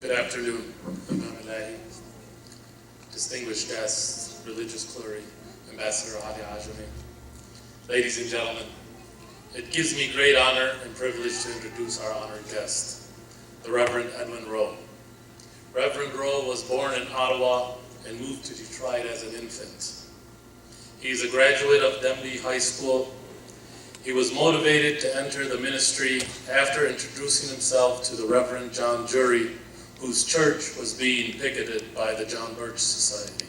Good afternoon, Imam Elahi, distinguished guests, religious clergy, Ambassador Hadi Ajami. Ladies and gentlemen, it gives me great honor and privilege to introduce our honored guest, the Reverend Edwin Rowe. Reverend Rowe was born in Ottawa and moved to Detroit as an infant. He is a graduate of Denby High School. He was motivated to enter the ministry after introducing himself to the Reverend John Jury, whose church was being picketed by the John Birch Society.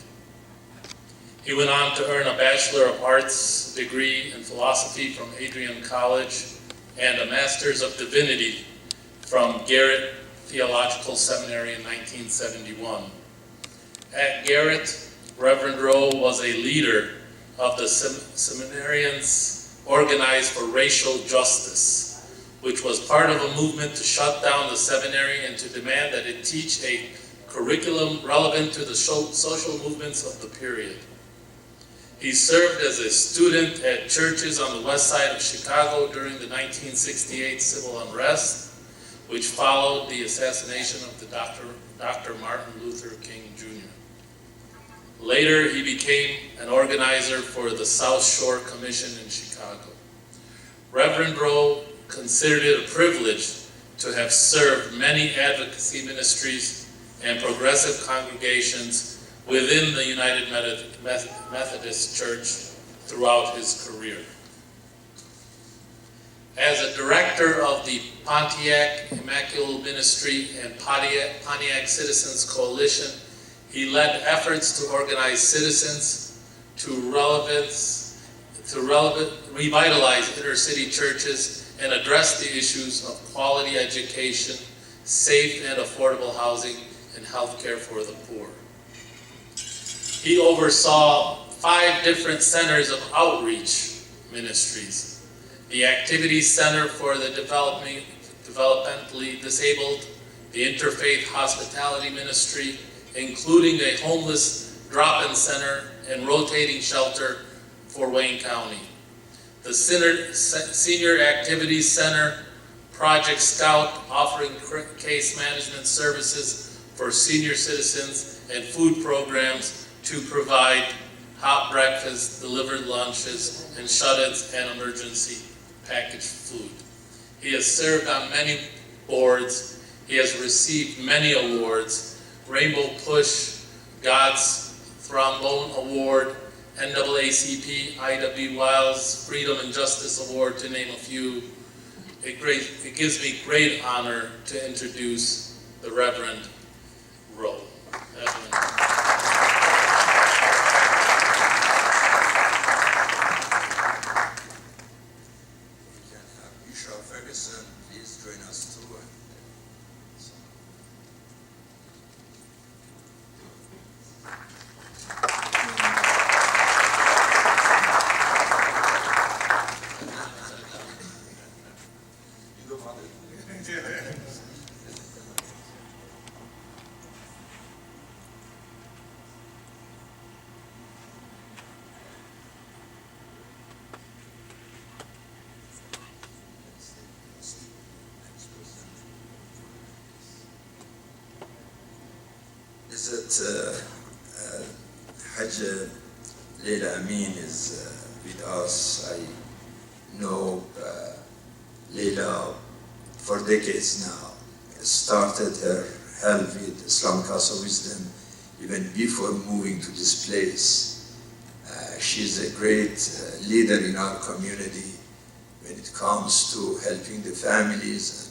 He went on to earn a Bachelor of Arts degree in philosophy from Adrian College and a Master's of Divinity from Garrett Theological Seminary in 1971. At Garrett, Reverend Rowe was a leader of the seminarians organized for racial justice, which was part of a movement to shut down the seminary and to demand that it teach a curriculum relevant to the social movements of the period. He served as a student at churches on the west side of Chicago during the 1968 civil unrest, which followed the assassination of the Dr. Martin Luther King Jr. Later, he became an organizer for the South Shore Commission in Chicago. Reverend Rowe considered it a privilege to have served many advocacy ministries and progressive congregations within the United Methodist Church throughout his career. As a director of the Pontiac Immaculate Ministry and Pontiac Citizens Coalition, he led efforts to organize citizens to revitalize inner city churches and address the issues of quality education, safe and affordable housing, and health care for the poor. He oversaw 5 different centers of outreach ministries: the Activity Center for the Developmentally Disabled, the Interfaith Hospitality Ministry, including a homeless drop-in center and rotating shelter for Wayne County, the Senior Activities Center, Project Scout, offering case management services for senior citizens, and food programs to provide hot breakfast, delivered lunches, and shut-ins and emergency packaged food. He has served on many boards. He has received many awards: Rainbow Push, God's Trombone Award, NAACP, I.W. Wiles Freedom and Justice Award, to name a few. It gives me great honor to introduce the Reverend Rowe. Bishop Ferguson, please join us too. Hajj Leila Amin is with us. I know Leila for decades now. Started her help with Islamic House of Wisdom even before moving to this place. She's a great leader in our community when it comes to helping the families,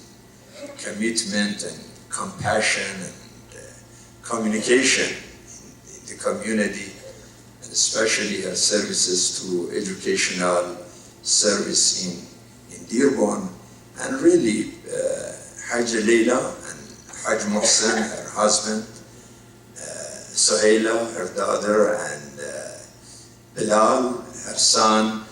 and commitment and compassion and communication in the community, and especially her services to educational service in Dearborn. And really, Hajj Leila and Hajj Mohsen, her husband, Sohaila, her daughter, and Bilal, her son,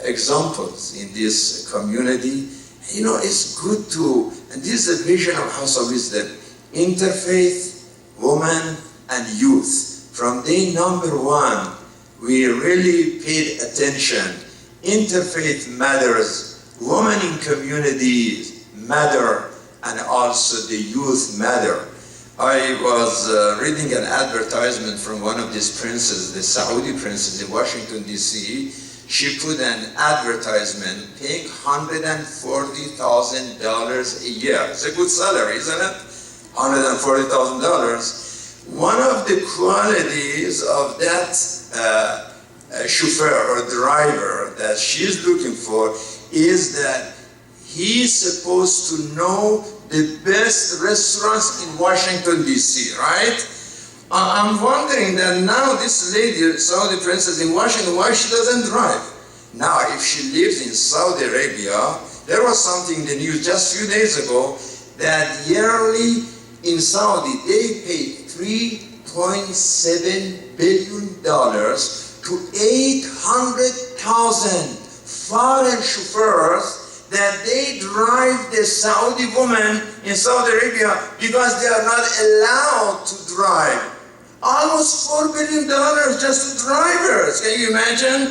examples in this community. You know, it's good to, and this is the vision of House of Wisdom: interfaith, women, and youth. From day number 1, we really paid attention. Interfaith matters, women in communities matter, and also the youth matter. I was reading an advertisement from one of these princes, the Saudi princes in Washington, D.C. She put an advertisement paying $140,000 a year. It's a good salary, isn't it? $140,000. One of the qualities of that chauffeur or driver that she's looking for is that he's supposed to know the best restaurants in Washington, D.C., right? I'm wondering that now this lady, Saudi princess in Washington, why she doesn't drive? Now, if she lives in Saudi Arabia, there was something in the news just a few days ago that yearly in Saudi, they pay $3.7 billion to 800,000 foreign chauffeurs that they drive the Saudi women in Saudi Arabia because they are not allowed to drive. Almost $4 billion just to drivers. Can you imagine?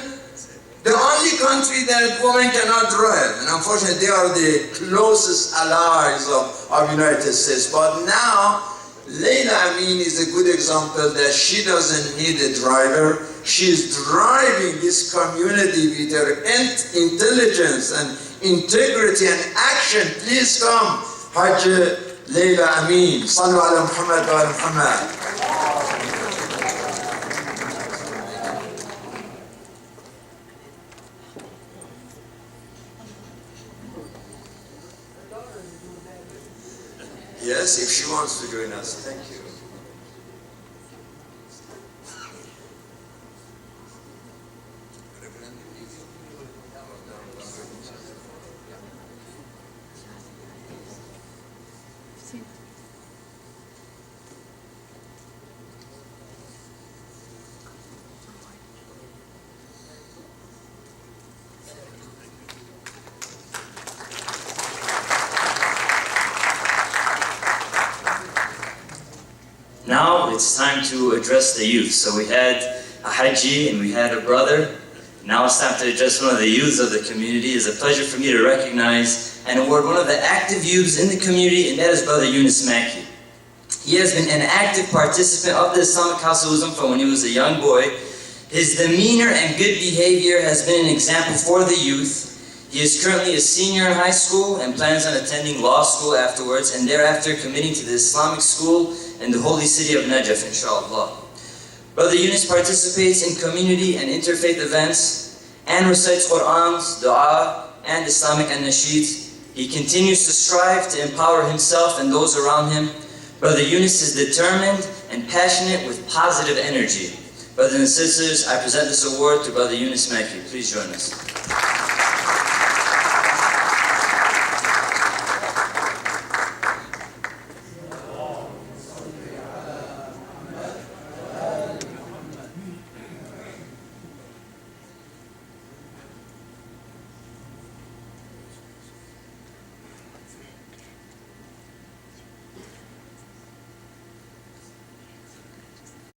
The only country that women cannot drive. And unfortunately, they are the closest allies of United States. But now, Leila Amin is a good example that she doesn't need a driver. She's driving this community with her intelligence and integrity and action. Please come, Hajj Leila Amin. Sallu ala Muhammad wa ala Muhammad. Yes, if she wants to join us, thank you. Now it's time to address the youth. So we had a Haji and we had a brother. Now it's time to address one of the youths of the community. It's a pleasure for me to recognize and award one of the active youths in the community, and that is Brother Yunus Maki. He has been an active participant of the Islamic House of Wisdom from when he was a young boy. His demeanor and good behavior has been an example for the youth. He is currently a senior in high school and plans on attending law school afterwards, and thereafter committing to the Islamic school in the holy city of Najaf, inshallah. Brother Yunus participates in community and interfaith events and recites Qur'ans, dua, and Islamic an-nasheed. He continues to strive to empower himself and those around him. Brother Yunus is determined and passionate with positive energy. Brothers and sisters, I present this award to Brother Yunus Maki. Please join us.